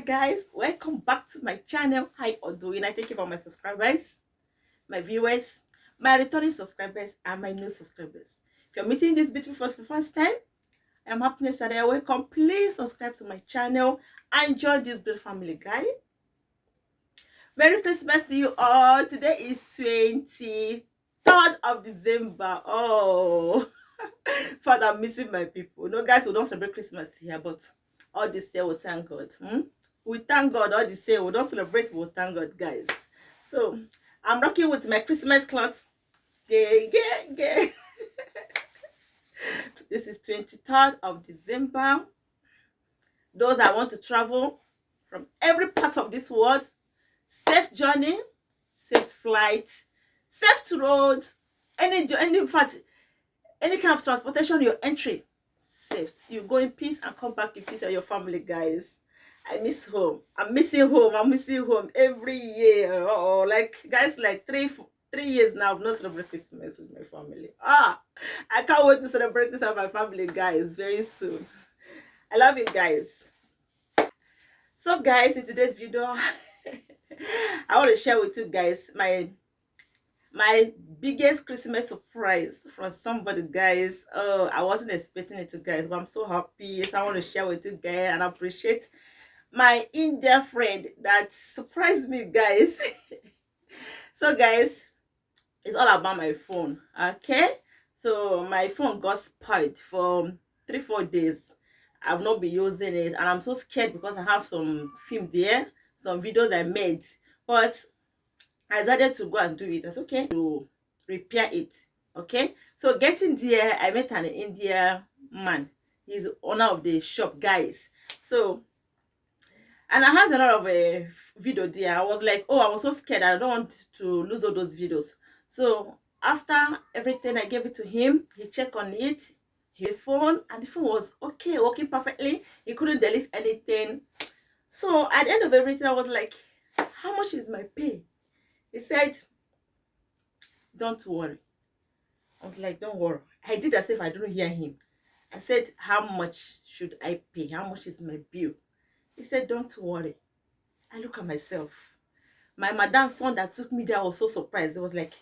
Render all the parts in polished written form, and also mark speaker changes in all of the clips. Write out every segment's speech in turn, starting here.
Speaker 1: guys, welcome back to my channel. How you all doing? I thank you for my subscribers, my viewers, my returning subscribers, and my new subscribers. If you're meeting this beautiful for the first time, I'm happiness that I welcome. Please subscribe to my channel and join this great family, guys. Merry Christmas to you all. Today is 23rd of December. Oh, Father, I'm missing my people. No, guys, we don't celebrate Christmas here, but all this year we thank God. We thank God all this year. We don't celebrate, we thank God, guys. So I'm rocking with my Christmas clothes. Yeah. This is 23rd of December. Those that want to travel from every part of this world, safe journey, safe flight, safe roads, any kind of transportation, your entry safe. You go in peace and come back in peace and your family, guys. I miss home. I'm missing home. I'm missing home every year. Oh, like guys, like three years now I've not celebrated Christmas with my family. I can't wait to celebrate this with my family, guys, very soon. I love you guys. So guys, in today's video I want to share with you guys my biggest Christmas surprise from somebody, guys. Oh, I wasn't expecting it, guys, but I'm so happy. So I want to share with you guys and appreciate my India friend that surprised me, guys. So guys, it's all about my phone. Okay, so my phone got spoiled for 3-4 days. I've not been using it and I'm so scared because I have some film there, some videos I made, but I decided to go and do it. That's okay, to repair it. Okay, so getting there, I met an Indian man. He's the owner of the shop, guys. So, and I had a lot of video there. I was like, oh, I was so scared. I don't want to lose all those videos. So after everything, I gave it to him. He checked on it, his phone, and the phone was okay, working perfectly. He couldn't delete anything. So at the end of everything, I was like, how much is my pay? He said, don't worry. I was like, don't worry. I did as if I didn't hear him. I said, how much should I pay? How much is my bill? He said, don't worry. I look at myself. My madam's son that took me there was so surprised. It was like,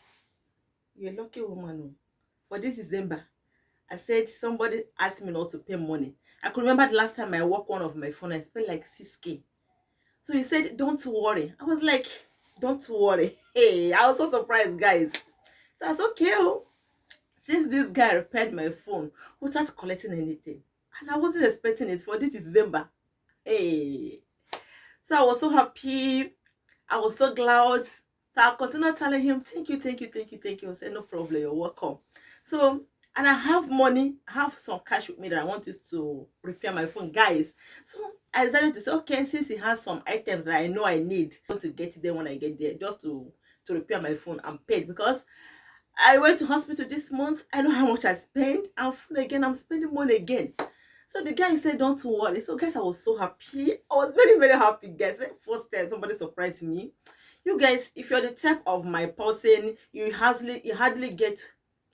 Speaker 1: you're a lucky woman. For this December, I said, somebody asked me not to pay money. I could remember the last time I worked one of my phone, I spent like 6K. So he said, don't worry. I was like, don't worry. Hey, I was so surprised, guys. So I was okay. Since this guy repaired my phone without collecting anything, and I wasn't expecting it for this December. Hey, so I was so happy. I was so glad. So I continued telling him, thank you. I said, no problem, you're welcome. So, and I have money, I have some cash with me that I want you to repair my phone, guys. So I decided to say, okay, since he has some items that I know I need, I want to get them when I get there, just to repair my phone. I'm paid because I went to hospital this month. I know how much I spent. And again, I'm spending money again. So the guy said, don't worry. So guys, I was so happy. I was very happy, guys. First time somebody surprised me. You guys, if you're the type of my person, you hardly get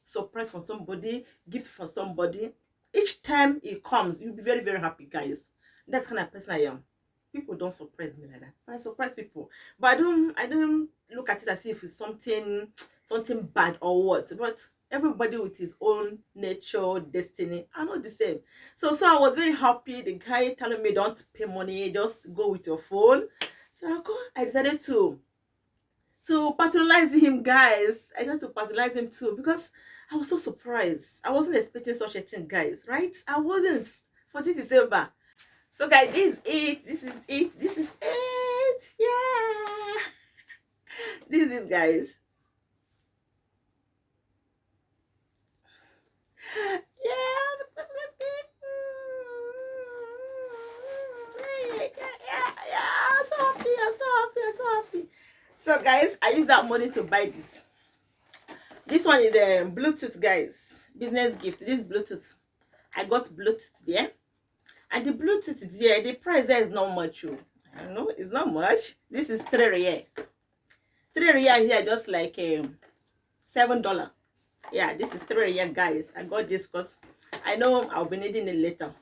Speaker 1: surprise from somebody, gift for somebody. Each time it comes, you'll be very happy, guys. That's kind of person I am. People don't surprise me like that. I surprise people, but I don't look at it as if it's something bad or what. But everybody with his own nature, destiny are not the same. So I was very happy. The guy telling me don't pay money, just go with your phone. So I decided to patronize him, guys. I had to patronize him too because I was so surprised. I wasn't expecting such a thing, guys, right? I wasn't for this December. So guys, this is it. Yeah. This is, guys. Yeah, the Christmas gift. Yeah. I'm so happy. So guys, I used that money to buy this. This one is a Bluetooth, guys. Business gift. This Bluetooth. I got Bluetooth there. And the Bluetooth there, the price there is not much. I don't know, it's not much. This is 3 riyal. 3 riyal here, just like $7. Yeah, this is 3 riyal, guys. I got this because I know I'll be needing it later.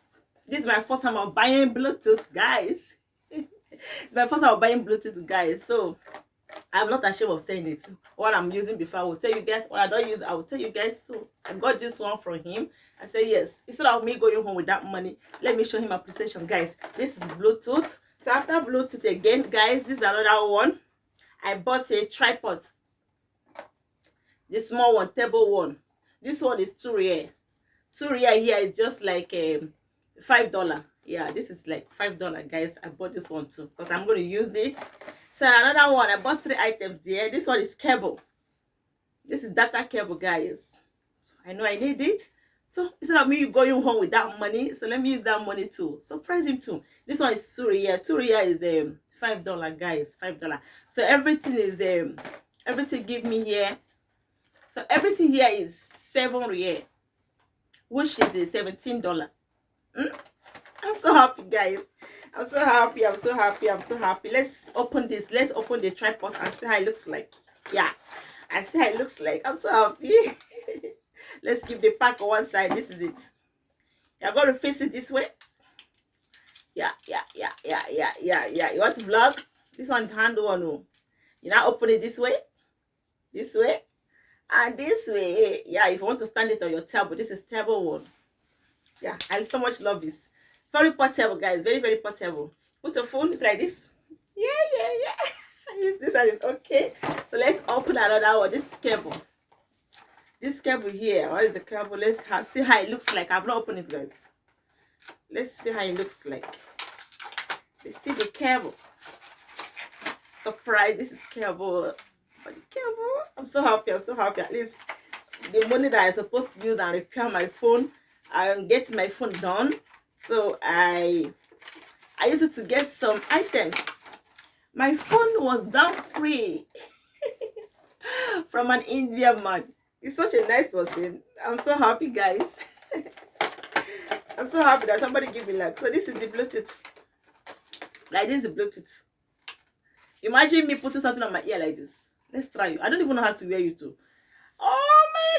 Speaker 1: This is my first time of buying Bluetooth, guys. It's my first time buying Bluetooth, guys. So I'm not ashamed of saying it. What I'm using before, I will tell you guys. What I don't use, I will tell you guys. So I got this one from him. I said yes. Instead of me going home with that money, let me show him appreciation, guys. This is Bluetooth. So after Bluetooth again, guys, this is another one. I bought a tripod. This small one, table one. This one is 2 real. 2 real here is just like $5. Yeah, this is like $5, guys. I bought this one too because I'm going to use it. So another one, I bought 3 items there. This one is cable. This is data cable, guys. So I know I need it. So instead of me going home with that money, so let me use that money to surprise him too. This one is 2 real. 2 real is $5, guys. $5. So everything is everything give me here. So everything here is 7 real, which is $17. I'm so happy, guys. I'm so happy. I'm so happy. I'm so happy. Let's open this. Let's open the tripod and see how it looks like. Yeah, I see how it looks like. I'm so happy. Let's keep the pack on one side. This is it. You're going to face it this way. Yeah. You want to vlog? This one is handle on. You now open it this way, and this way. Yeah, if you want to stand it on your table, this is table one. Yeah, I so much love this. Very portable, guys. Very, very portable. Put your phone. It's like this. Yeah. Use this and it's okay. So let's open another one. This cable. This cable here. What is the cable? Let's see how it looks like. I've not opened it, guys. Let's see how it looks like. Let's see the cable. Surprise! This is cable. But the cable. I'm so happy. I'm so happy. At least the money that I'm supposed to use and repair my phone, and get my phone done. So I used it to get some items. My phone was down free from an Indian man. He's such a nice person. I'm so happy, guys. I'm so happy that somebody gave me luck. So this is the Bluetooth. Like this is the Bluetooth. Imagine me putting something on my ear like this. Let's try you. I don't even know how to wear you too. Oh my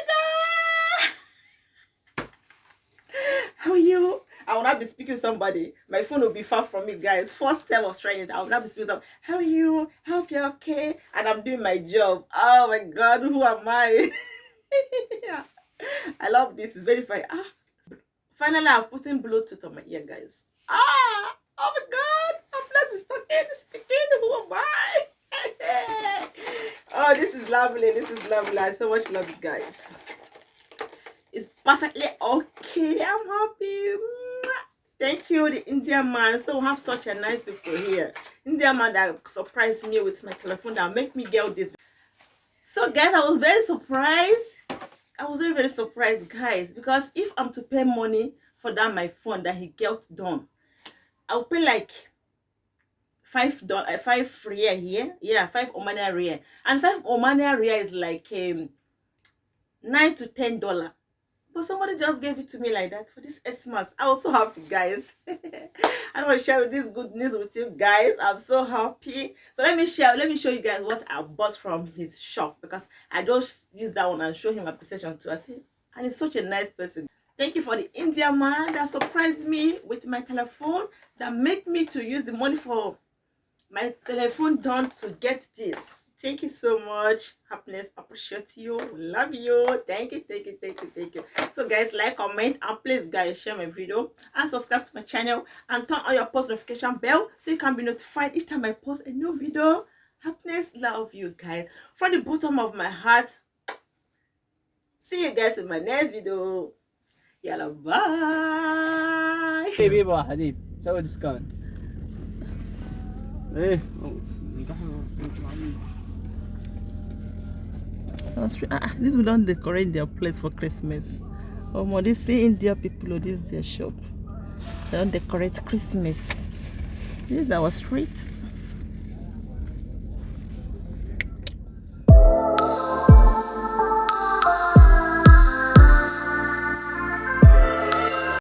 Speaker 1: god! How are you? I will not be speaking to somebody. My phone will be far from me, guys. First time of trying it, I will not be speaking to somebody. How are you? Hope you're okay. And I'm doing my job. Oh my god, who am I? Yeah. I love this. It's very fun. Finally, I've put in Bluetooth on my ear, guys. Oh my god. I'm not speaking. Who am I? Oh, this is lovely. This is lovely. I so much love it, guys. It's perfectly okay. I'm happy. Thank you, the Indian man. So we have such a nice people here. Indian man that surprised me with my telephone that make me get this. So guys, I was very surprised. I was very, very surprised, guys, because if I'm to pay money for that my phone that he got done, I'll pay like $5, 5 real here. Yeah, 5 Omania real. And 5 Omania real is like $9 to $10. But somebody just gave it to me like that for this Xmas. I was so happy, guys. I want to share this good news with you guys. I'm so happy. So let me show you guys what I bought from his shop, because I just use that one and show him appreciation too. I say, and he's such a nice person. Thank you for the Indian man that surprised me with my telephone, that make me to use the money for my telephone done to get this. Thank you so much. Happiness, appreciate you, love you. Thank you. So guys, like, comment, and please guys share my video and subscribe to my channel and turn on your post notification bell so you can be notified each time I post a new video. Happiness, love you guys from the bottom of my heart. See you guys in my next video. Yalla, bye.
Speaker 2: حبيبي بقى حبيب سوي ديسكاونت ايه
Speaker 1: This will don't decorate their place for Christmas. Oh my, they see India people, this is their shop. They don't decorate Christmas. This is our street.